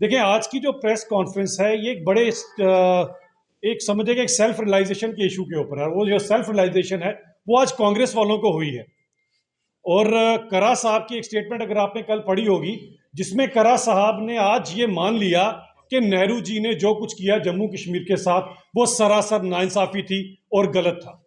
देखिए, आज की जो प्रेस कॉन्फ्रेंस है ये एक बड़े एक समझिए एक सेल्फ रियलाइजेशन के इशू के ऊपर है। वो जो सेल्फ रियलाइजेशन है वो आज कांग्रेस वालों को हुई है। और करा साहब की एक स्टेटमेंट अगर आपने कल पढ़ी होगी, जिसमें करा साहब ने आज ये मान लिया कि नेहरू जी ने जो कुछ किया जम्मू कश्मीर के साथ वो सरासर नाइंसाफी थी और गलत था।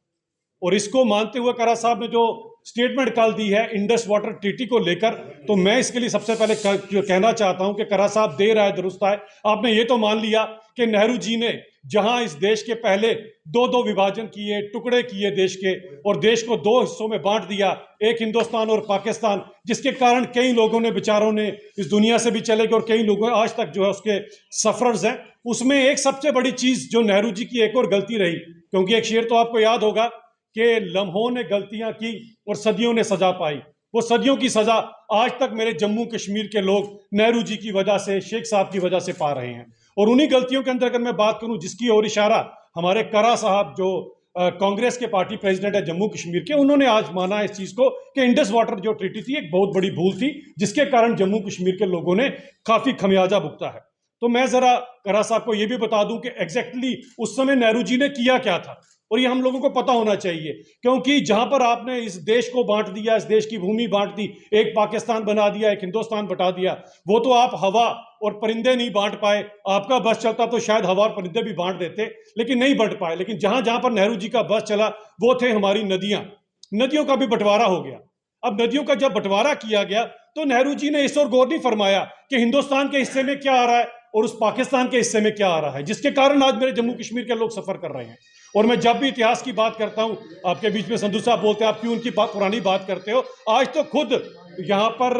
और इसको मानते हुए करा साहब ने जो स्टेटमेंट कल दी है इंडस वाटर ट्रीटी को लेकर, तो मैं इसके लिए सबसे पहले कहना चाहता हूं कि करा साहब दे रहा है दुरुस्त है। आपने ये तो मान लिया कि नेहरू जी ने जहां इस देश के पहले दो दो विभाजन किए, टुकड़े किए देश के, और देश को दो हिस्सों में बांट दिया, एक हिंदुस्तान और पाकिस्तान, जिसके कारण कई लोगों ने बेचारों ने इस दुनिया से भी चले गए और कई लोगों आज तक जो है उसके सफरर्स हैं। उसमें एक सबसे बड़ी चीज जो नेहरू जी की एक और गलती रही, क्योंकि एक शेर तो आपको याद होगा कि लम्हों ने गलतियां की और सदियों ने सजा पाई। वो सदियों की सजा आज तक मेरे जम्मू कश्मीर के लोग नेहरू जी की वजह से, शेख साहब की वजह से पा रहे हैं। और उन्हीं गलतियों के अंदर अगर मैं बात करूं जिसकी ओर इशारा हमारे करा साहब जो कांग्रेस के पार्टी प्रेसिडेंट है जम्मू कश्मीर के, उन्होंने आज माना इस चीज को कि इंडस वाटर जो ट्रीटी थी एक बहुत बड़ी भूल थी, जिसके कारण जम्मू कश्मीर के लोगों ने काफी खमियाजा भुगता है। तो मैं जरा करा साहब को यह भी बता दूं कि एग्जैक्टली उस समय नेहरू जी ने किया क्या था, और ये हम लोगों को पता होना चाहिए। क्योंकि जहां पर आपने इस देश को बांट दिया, इस देश की भूमि बांट दी, एक पाकिस्तान बना दिया, एक हिंदुस्तान बटा दिया, वो तो आप हवा और परिंदे नहीं बांट पाए। आपका बस चलता तो शायद हवा और परिंदे भी बांट देते, लेकिन नहीं बांट पाए। लेकिन जहां जहां पर नेहरू जी का बस चला वो थे हमारी नदियां। नदियों का भी बंटवारा हो गया। अब नदियों का जब बंटवारा किया गया तो नेहरू जी ने इस और गौर नहीं फरमाया कि हिंदुस्तान के हिस्से में क्या आ रहा है और उस पाकिस्तान के हिस्से में क्या आ रहा है, जिसके कारण आज मेरे जम्मू कश्मीर के लोग सफर कर रहे हैं। और मैं जब भी इतिहास की बात करता हूं, आपके बीच में संधू साहब बोलते हैं आप क्यों उनकी पुरानी बात करते हो, आज तो खुद यहां पर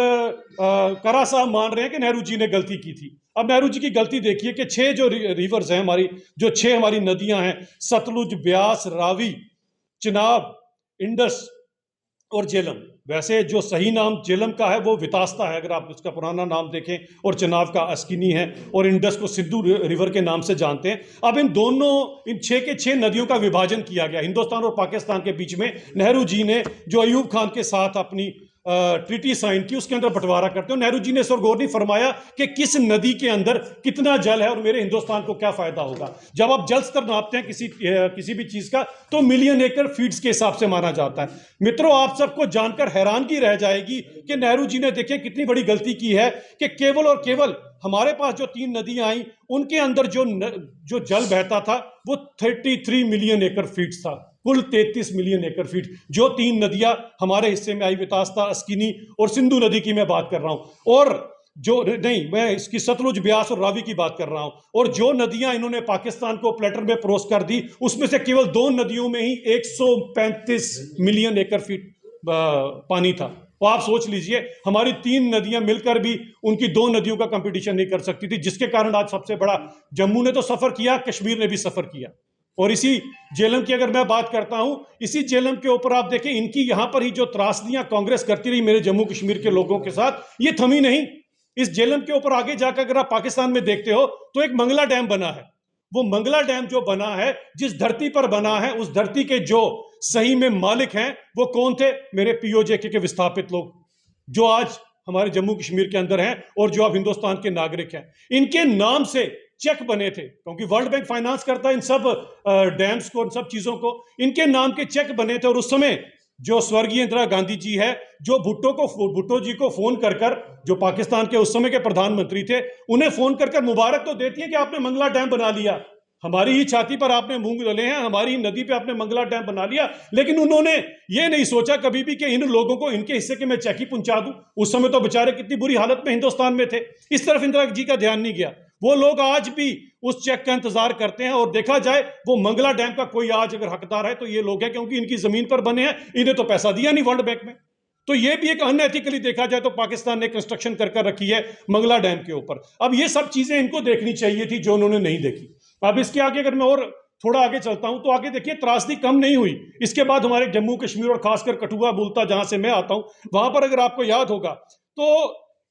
करा साहब मान रहे हैं कि नेहरू जी ने गलती की थी। अब नेहरू जी की गलती देखिए कि 6 जो रिवर्स हैं हमारी, जो 6 हमारी नदियां हैं, सतलुज, ब्यास, रावी, चिनाब, इंडस और झेलम। वैसे जो सही नाम झेलम का है वो वितास्ता है, अगर आप इसका पुराना नाम देखें, और चिनाब का अस्किनी है, और इंडस को सिद्धू रिवर के नाम से जानते हैं। अब इन दोनों, इन 6 के 6 नदियों का विभाजन किया गया हिंदुस्तान और पाकिस्तान के बीच में। नेहरू जी ने जो अयूब खान के साथ अपनी ट्रीटी साइन की, उसके अंदर बंटवारा करते हो। नेहरू जी ने सर गौर नहीं फरमाया कि किस नदी के अंदर कितना जल है और मेरे हिंदुस्तान को क्या फायदा होगा। जब आप जल स्तर नापते हैं किसी भी चीज का, तो मिलियन एकड़ फीट्स के हिसाब से माना जाता है। मित्रों, आप सबको जानकर हैरानगी रह जाएगी कि नेहरू जी ने देखें कितनी बड़ी गलती की है कि केवल और केवल हमारे पास जो 3 नदियां आई उनके अंदर जो जल बहता था वो 33 मिलियन एकड़ फीट था। कुल 33 मिलियन एकड़ फीट जो 3 नदियां हमारे हिस्से में आई, वितास्ता, अस्किनी और सिंधु नदी की मैं बात कर रहा हूं, और जो नहीं, मैं इसकी सतलुज, ब्यास और रावी की बात कर रहा हूं। और जो नदियां इन्होंने पाकिस्तान को प्लेटर में परोस कर दी, उसमें से केवल 2 नदियों में ही 135 मिलियन एकड़ फीट पानी था। तो आप सोच लीजिए, हमारी 3 नदियां मिलकर भी उनकी 2 नदियों का कंपटीशन नहीं कर सकती थी, जिसके कारण आज सबसे बड़ा जम्मू ने तो सफर किया, कश्मीर ने भी सफर किया। और इसी झेलम की अगर मैं बात करता हूं, इसी झेलम के ऊपर आप देखें, इनकी यहां पर ही जो त्रासदियां कांग्रेस करती रही मेरे जम्मू कश्मीर के लोगों के साथ, ये थमी नहीं। इस झेलम के ऊपर आगे जाकर अगर आप पाकिस्तान में देखते हो तो एक मंगला डैम बना है। वो मंगला डैम जो बना है, जिस धरती पर बना है, उस धरती के जो सही में मालिक हैं वो कौन थे? मेरे पीओजेके के विस्थापित लोग, जो आज हमारे जम्मू कश्मीर के अंदर हैं और जो अब हिंदुस्तान के नागरिक हैं। इनके नाम से चेक बने थे, क्योंकि वर्ल्ड बैंक फाइनेंस करता है इन सब डैम्स को, इन सब चीजों को। इनके नाम के चेक बने थे। और उस समय जो स्वर्गीय इंदिरा गांधी जी है, जो भुट्टो जी को फोन कर कर, जो पाकिस्तान के उस समय के प्रधानमंत्री थे, उन्हें फोन कर कर मुबारक तो देती है कि आपने मंगला डैम बना लिया, हमारी ही छाती पर आपने मूंग डले हैं, हमारी ही नदी पे आपने मंगला डैम बना लिया। लेकिन उन्होंने ये नहीं सोचा कभी भी कि इन लोगों को इनके हिस्से के मैं चेक ही पहुंचा दूं। उस समय तो बेचारे कितनी बुरी हालत में हिंदुस्तान में थे, इस तरफ इंदिरा जी का ध्यान नहीं गया। वो लोग आज भी उस चेक का इंतजार करते हैं, और देखा जाए वो मंगला डैम का कोई आज अगर हकदार है तो ये लोग हैं, क्योंकि इनकी जमीन पर बने हैं, इन्हें तो पैसा दिया नहीं वर्ल्ड बैंक में। तो ये भी एक अनएथिकली देखा जाए तो पाकिस्तान ने कंस्ट्रक्शन कर रखी है मंगला डैम के ऊपर। अब ये सब चीजें इनको देखनी चाहिए थी जो उन्होंने नहीं देखी। अब इसके आगे अगर मैं और थोड़ा आगे चलता हूं तो आगे देखिए, त्रासदी कम नहीं हुई। इसके बाद हमारे जम्मू कश्मीर और खासकर कठुआ बुलता जहां से मैं आता हूं, वहां पर अगर आपको याद होगा तो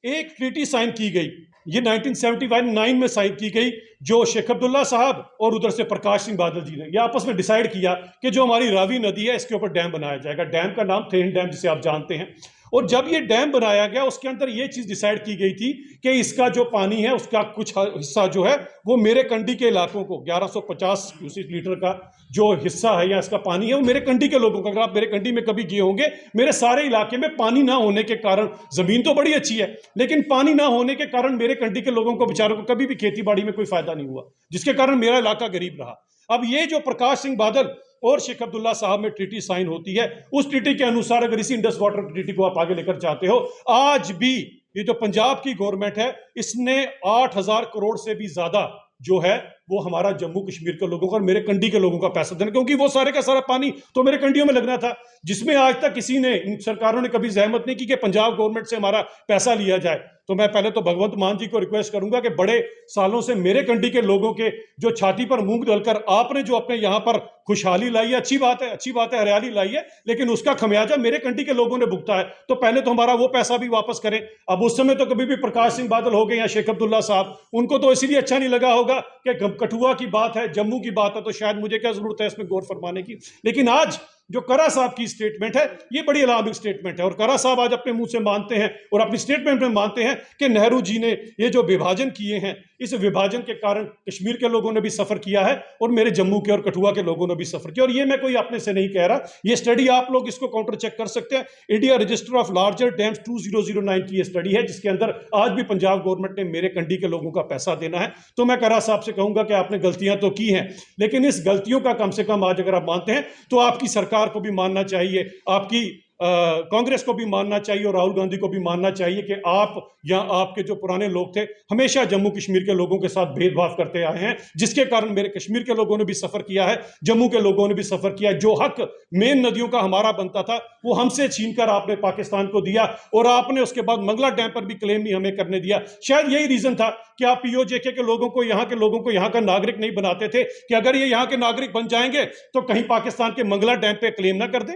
एक ट्रीटी साइन की गई, ये 1979 में साइन की गई, जो शेख अब्दुल्ला साहब और उधर से प्रकाश सिंह बादल जी ने ये आपस में डिसाइड किया कि जो हमारी रावी नदी है इसके ऊपर डैम बनाया जाएगा। डैम का नाम थेन डैम, जिसे आप जानते हैं। और जब ये डैम बनाया गया उसके अंदर ये चीज डिसाइड की गई थी कि इसका जो पानी है उसका कुछ हिस्सा जो है वो मेरे कंडी के इलाकों को 1150 क्यूसेक लीटर का जो हिस्सा है या इसका पानी है वो मेरे कंडी के लोगों का। अगर आप मेरे कंडी में कभी गए होंगे, मेरे सारे इलाके में पानी ना होने के कारण, जमीन तो बड़ी अच्छी है लेकिन पानी ना होने के कारण मेरे कंडी के लोगों को बेचारों को कभी भी खेती बाड़ी में कोई फायदा नहीं हुआ, जिसके कारण मेरा इलाका गरीब रहा। अब ये जो प्रकाश सिंह बादल और शेख अब्दुल्ला साहब में ट्रीटी साइन होती है, उस ट्रीटी के अनुसार अगर इसी इंडस वाटर ट्रीटी को आप आगे लेकर चाहते हो, आज भी ये जो पंजाब की गवर्नमेंट है इसने 8,000 करोड़ से भी ज्यादा जो है वो हमारा जम्मू कश्मीर के लोगों को और मेरे कंडी के लोगों का पैसा देना, क्योंकि वो सारे का सारा पानी तो मेरे कंडियों में लगना था, जिसमें आज तक किसी ने, इन सरकारों ने कभी जहमत नहीं की कि पंजाब गवर्नमेंट से हमारा पैसा लिया जाए। तो मैं पहले तो भगवंत मान जी को रिक्वेस्ट करूंगा कि बड़े सालों से मेरे कंडी के लोगों के जो छाती पर मूंग डालकर आपने जो अपने यहां पर खुशहाली लाई है, अच्छी बात है, अच्छी बात है, हरियाली लाई है, लेकिन उसका खमियाजा मेरे कंडी के लोगों ने भुगता है। तो पहले तो हमारा वो पैसा भी वापस करें। अब उस समय तो कभी भी प्रकाश सिंह बादल हो गए या शेख अब्दुल्ला साहब, उनको तो इसलिए अच्छा नहीं लगा होगा कि कठुआ की बात है, जम्मू की बात है, तो शायद मुझे क्या जरूरत है इसमें गौर फरमाने की। लेकिन आज जो करा साहब की स्टेटमेंट है ये बड़ी अलार्मिंग स्टेटमेंट है, और करा साहब आज अपने मुंह से मानते हैं और अपनी स्टेटमेंट में मानते हैं कि नेहरू जी ने ये जो विभाजन किए हैं, इस विभाजन के कारण कश्मीर के लोगों ने भी सफर किया है और मेरे जम्मू के और कठुआ के लोगों ने भी सफर किया। और ये मैं कोई अपने से नहीं कह रहा, ये स्टडी आप लोग इसको काउंटर चेक कर सकते हैं। India register of larger dams 2009 की ये स्टडी है, जिसके अंदर आज भी पंजाब गवर्नमेंट ने मेरे कंडी के लोगों का पैसा देना है। तो मैं करा साहब से कहूंगा कि आपने गलतियां तो की हैं, लेकिन इस गलतियों का कम से कम आज अगर आप मानते हैं तो आपकी सरकार को भी मानना चाहिए, आपकी कांग्रेस को भी मानना चाहिए और राहुल गांधी को भी मानना चाहिए कि आप या आपके जो पुराने लोग थे हमेशा जम्मू कश्मीर के लोगों के साथ भेदभाव करते आए हैं, जिसके कारण मेरे कश्मीर के लोगों ने भी सफर किया है, जम्मू के लोगों ने भी सफर किया है। जो हक मेन नदियों का हमारा बनता था वो हमसे छीनकर आपने पाकिस्तान को दिया, और आपने उसके बाद मंगला डैम पर भी क्लेम नहीं हमें करने दिया। शायद यही रीजन था कि आप पीओजेके के लोगों को, यहाँ के लोगों को यहाँ का नागरिक नहीं बनाते थे कि अगर ये यहाँ के नागरिक बन जाएंगे तो कहीं पाकिस्तान के मंगला डैम पे क्लेम ना कर दें।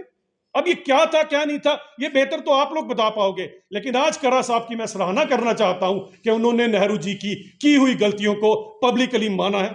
अब ये क्या था क्या नहीं था ये बेहतर तो आप लोग बता पाओगे, लेकिन आज करा साहब की मैं सराहना करना चाहता हूं कि उन्होंने नेहरू जी की हुई गलतियों को पब्लिकली माना है।